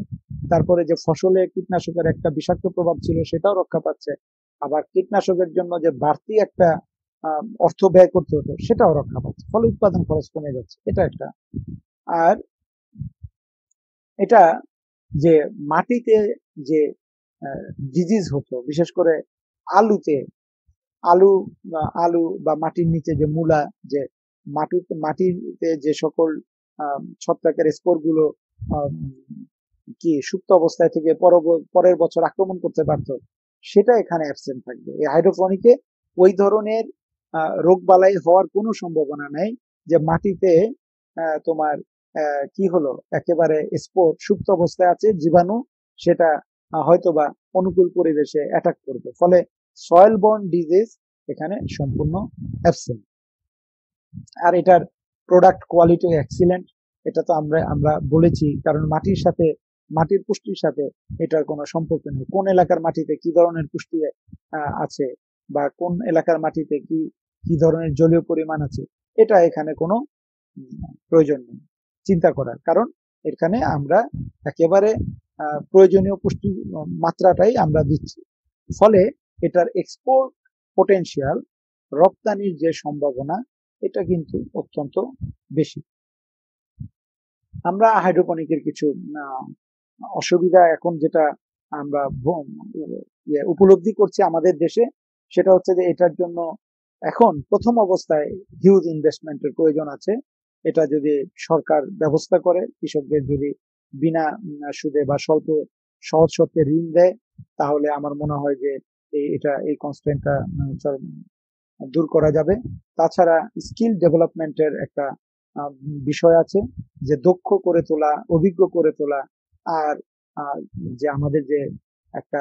তারপরে যে ফসলে কীটনাশকের একটা বিষাক্ত প্রভাব ছিল সেটাও রক্ষা পাচ্ছে, আবার কীটনাশকের জন্য যে বাড়তি একটা অর্থ ব্যয় করতে হতো সেটাও রক্ষা পাচ্ছে, ফলে উৎপাদন খরচ কমে যাচ্ছে, এটা একটা। আর এটা যে মাটিতে যে ডিজিজ হতো, বিশেষ করে আলুতে, আলু আলু বা মাটির নিচে যে মূলা, যে মাটিতে যে সকল ছত্রাকের স্পোর গুলো কি সুপ্ত অবস্থায় থেকে পরের বছর আক্রমণ করতে পারত, সেটা এখানে অ্যাবসেন্ট থাকবে। এই হাইড্রোপনিকে ওই ধরনের রোগ বালাই হওয়ার কোনো সম্ভাবনা নেই, যে মাটিতে তোমার কি হলো, একেবারে স্পোর সুপ্ত অবস্থায় আছে জীবাণু, সেটা হয়তোবা অনুকূল পরিবেশে অ্যাটাক করবে, ফলে সয়েল বর্ন ডিজিজ এখানে সম্পূর্ণ অ্যাবসেন্ট। আর এটার প্রোডাক্ট কোয়ালিটি এক্সিলেন্ট, এটা তো আমরা বলেছি, কারণ মাটির পুষ্টির সাথে এটার কোনো সম্পর্ক নেই। কোন এলাকার মাটিতে কি ধরনের পুষ্টি আছে, বা কোন এলাকার মাটিতে কি কি ধরনের জলীয় পরিমাণ আছে, এটা এখানে কোনো প্রয়োজন নেই চিন্তা করার, কারণ এখানে আমরা একেবারে প্রয়োজনীয় পুষ্টি মাত্রাটাই আমরা দিচ্ছি। ফলে এটার এক্সপোর্ট পোটেনশিয়াল, রপ্তানির যে সম্ভাবনা, এটা কিন্তু অত্যন্ত বেশি। আমরা হাইড্রোপনিকের কিছু অসুবিধা এখন যেটা আমরা উপলব্ধি করছি আমাদের দেশে, সেটা হচ্ছে যে এটার জন্য এখন প্রথম অবস্থায় হিউজ ইনভেস্টমেন্টের প্রয়োজন আছে। এটা যদি সরকার ব্যবস্থা করে, কৃষকদের যদি বিনা সুদে বা স্বল্প সহজ শর্তে ঋণ দেয়, তাহলে আমার মনে হয় যে এই কনস্ট্রেন্টটা দূর করা যাবে। তাছাড়া স্কিল ডেভেলপমেন্টের একটা বিষয় আছে, যে দক্ষ করে তোলা, অভিজ্ঞ করে তোলা, আর যে আমাদের যে একটা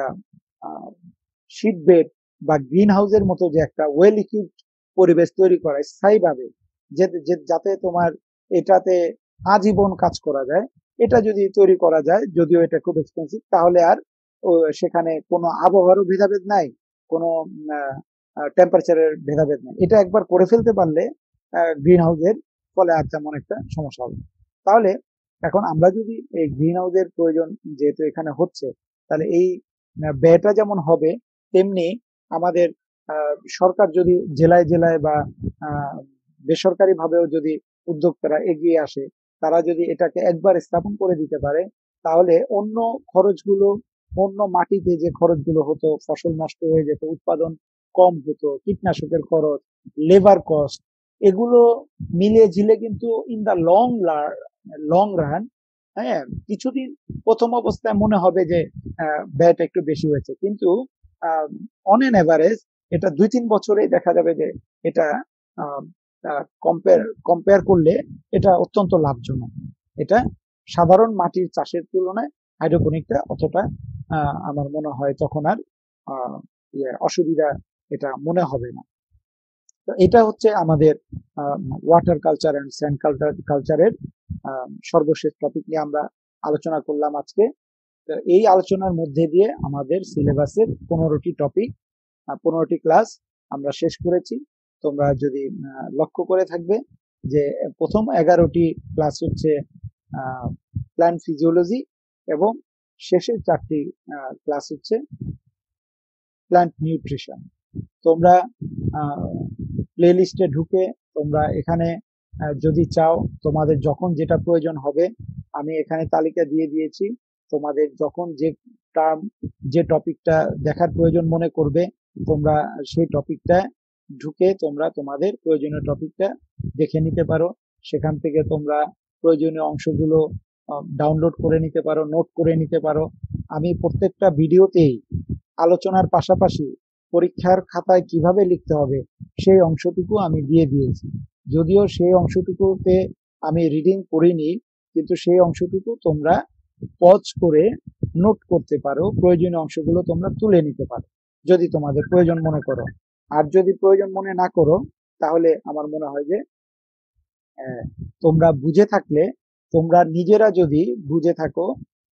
শীট বেড বা গ্রিন হাউসের মতো যে একটা ওয়েল ইকুইপড পরিবেশ তৈরি করা স্থায়ীভাবে, যাতে তোমার এটাতে আজীবন কাজ করা যায়, এটা যদি তৈরি করা যায়, যদিও এটা খুব এক্সপেন্সিভ, তাহলে আর সেখানে কোনো আবহাওয়ারও ভেদাভেদ নাই, কোনো টেম্পারেচারের ভেদাভেদ নাই। এটা একবার করে ফেলতে পারলে গ্রিন হাউসের, ফলে আর তেমন একটা সমস্যা হবে না। তাহলে এখন আমরা যদি এই গ্রিন হাউসের প্রয়োজন যেহেতু এখানে হচ্ছে, তাহলে এই ব্যয়টা যেমন হবে, তেমনি আমাদের সরকার যদি জেলায় জেলায় বা বেসরকারি ভাবেও যদি উদ্যোক্তারা এগিয়ে আসে, তারা যদি এটাকে একবার স্থাপন করে দিতে পারে, তাহলে অন্য খরচগুলো অন্য মাটিতে যে খরচগুলো হতো, ফসল নষ্ট হয়ে যেত, উৎপাদন কম হতো, কীটনাশকের খরচ, লেবার কস্ট, এগুলো মিলিয়ে ঝিলে কিন্তু ইন দা লং রান, হ্যাঁ, কিছুদিন প্রথম অবস্থায় মনে হবে যে ব্যয়টা একটু বেশি হয়েছে, কিন্তু অন এন এভারেজ এটা 2-3 বছরেই দেখা যাবে যে এটা কম্পেয়ার করলে এটা অত্যন্ত লাভজনক। এটা সাধারণ মাটির চাষের তুলনায় হাইড্রোপনিকটা অতটা আমার মনে হয় তখন আর অসুবিধা এটা মনে হবে না। তো এটা হচ্ছে আমাদের ওয়াটার কালচার অ্যান্ড স্যান্ড কালচারের সর্বশেষ টপিক নিয়ে আমরা আলোচনা করলাম আজকে। তো এই আলোচনার মধ্যে দিয়ে আমাদের সিলেবাসের 15টি টপিক, 15টি ক্লাস আমরা শেষ করেছি। তোমরা যদি লক্ষ্য করে থাকবে যে প্রথম 11টি ক্লাস হচ্ছে প্ল্যান্ট ফিজিওলজি এবং শেষের 4টি ক্লাস হচ্ছে প্ল্যান্ট নিউট্রিশন। তোমরা প্লে লিস্টে ঢুকে তোমরা এখানে যদি চাও, তোমাদের যখন যেটা প্রয়োজন হবে, আমি এখানে তালিকা দিয়ে দিয়েছি, তোমাদের যখন যে টার্ম যে টপিকটা দেখার প্রয়োজন মনে করবে, তোমরা সেই টপিকটা ঢুকে তোমরা তোমাদের প্রয়োজনীয় টপিকটা দেখে নিতে পারো। সেখান থেকে তোমরা প্রয়োজনীয় অংশগুলো ডাউনলোড করে নিতে পারো, নোট করে নিতে পারো। আমি প্রত্যেকটা ভিডিওতেই আলোচনার পাশাপাশি পরীক্ষার খাতায় কিভাবে লিখতে হবে সেই অংশটুকু আমি দিয়ে দিয়েছি। যদিও সেই অংশটুকুতে আমি রিডিং করিনি, কিন্তু সেই অংশটুকু তোমরা পজ করে নোট করতে পারো, প্রয়োজনীয় অংশগুলো তোমরা তুলে নিতে পারো যদি তোমাদের প্রয়োজন মনে করো। আর যদি প্রয়োজন মনে না করো, তাহলে আমার মনে হয় যে তোমরা বুঝে থাকলে, তোমরা নিজেরা যদি বুঝে থাকো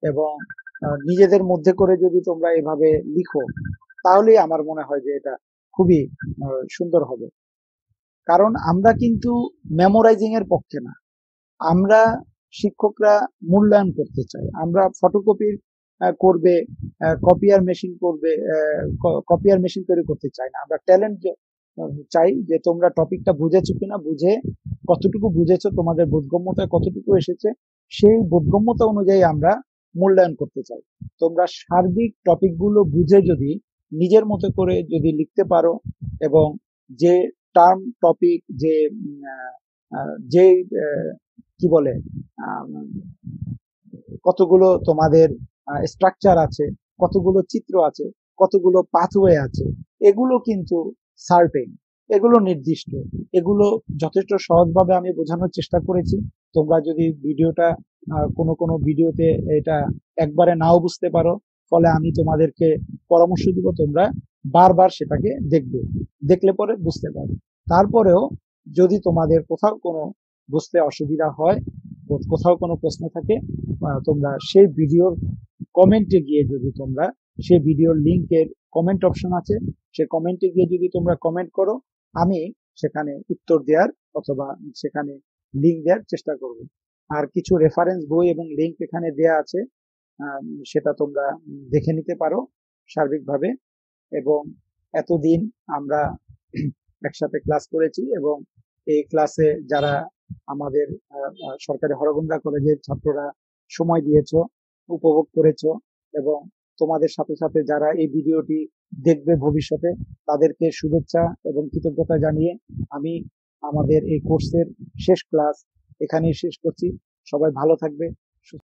এবং নিজেদের মধ্যে করে যদি তোমরা এভাবে লিখো, তাহলেই আমার মনে হয় যে এটা খুবই সুন্দর হবে। কারণ আমরা কিন্তু মেমোরাইজিং এর পক্ষে না, আমরা শিক্ষকরা মূল্যায়ন করতে চাই। আমরা ফটোকপির করবে, কপিয়ার মেশিন করবে, কপিয়ার মেশিন তৈরি করতে চাই না। আমরা ট্যালেন্ট চাই যে তোমরা টপিকটা বুঝেছো কিনা, বুঝে কতটুকু বুঝেছো, তোমাদের বোধগম্যতা কতটুকু এসেছে, সেই বোধগম্যতা অনুযায়ী আমরা মূল্যায়ন করতে চাই। তোমরা সার্বিক টপিকগুলো বুঝে যদি নিজের মতো করে যদি লিখতে পারো, এবং যে টার্ম টপিক যে কি বলে কতগুলো তোমাদের স্ট্রাকচার আছে, কতগুলো চিত্র আছে, কতগুলো পাথওয়ে আছে, এগুলো কিন্তু সার্টেন, এগুলো নির্দিষ্ট, এগুলো যথেষ্ট সহজভাবে আমি বোঝানোর চেষ্টা করেছি। তোমরা যদি ভিডিওটা কোনো ভিডিওতে এটা একবারে নাও বুঝতে পারো, ফলে আমি তোমাদেরকে পরামর্শ দিব তোমরা বারবার সেটাকে দেখবে, দেখলে পরে বুঝতে পারবে। তারপরেও যদি তোমাদের কোথাও কোনো বুঝতে অসুবিধা হয়, কোথাও কোনো প্রশ্ন থাকে, তোমরা সেই ভিডিওর কমেন্টে গিয়ে যদি তোমরা সেই ভিডিওর লিংকের কমেন্ট অপশন আছে, সেই কমেন্টে গিয়ে যদি তোমরা কমেন্ট করো, আমি সেখানে উত্তর দেওয়ার অথবা সেখানে লিংক দেওয়ার চেষ্টা করব। আর কিছু রেফারেন্স বই এবং লিংক এখানে দেয়া আছে, সেটা তোমরা দেখে নিতে পারো সার্বিকভাবে। এবং এতদিন আমরা একসাথে ক্লাস করেছি, এবং এই ক্লাসে যারা আমাদের সরকারি হরগঙ্গা কলেজের ছাত্ররা সময় দিয়েছো, উপভোগ করেছো, এবং তোমাদের সাথে সাথে যারা এই ভিডিওটি দেখবে ভবিষ্যতে, তাদেরকে শুভেচ্ছা এবং কৃতজ্ঞতা জানিয়ে আমি আমাদের এই কোর্সের শেষ ক্লাস এখানেই শেষ করছি। সবাই ভালো থাকবে।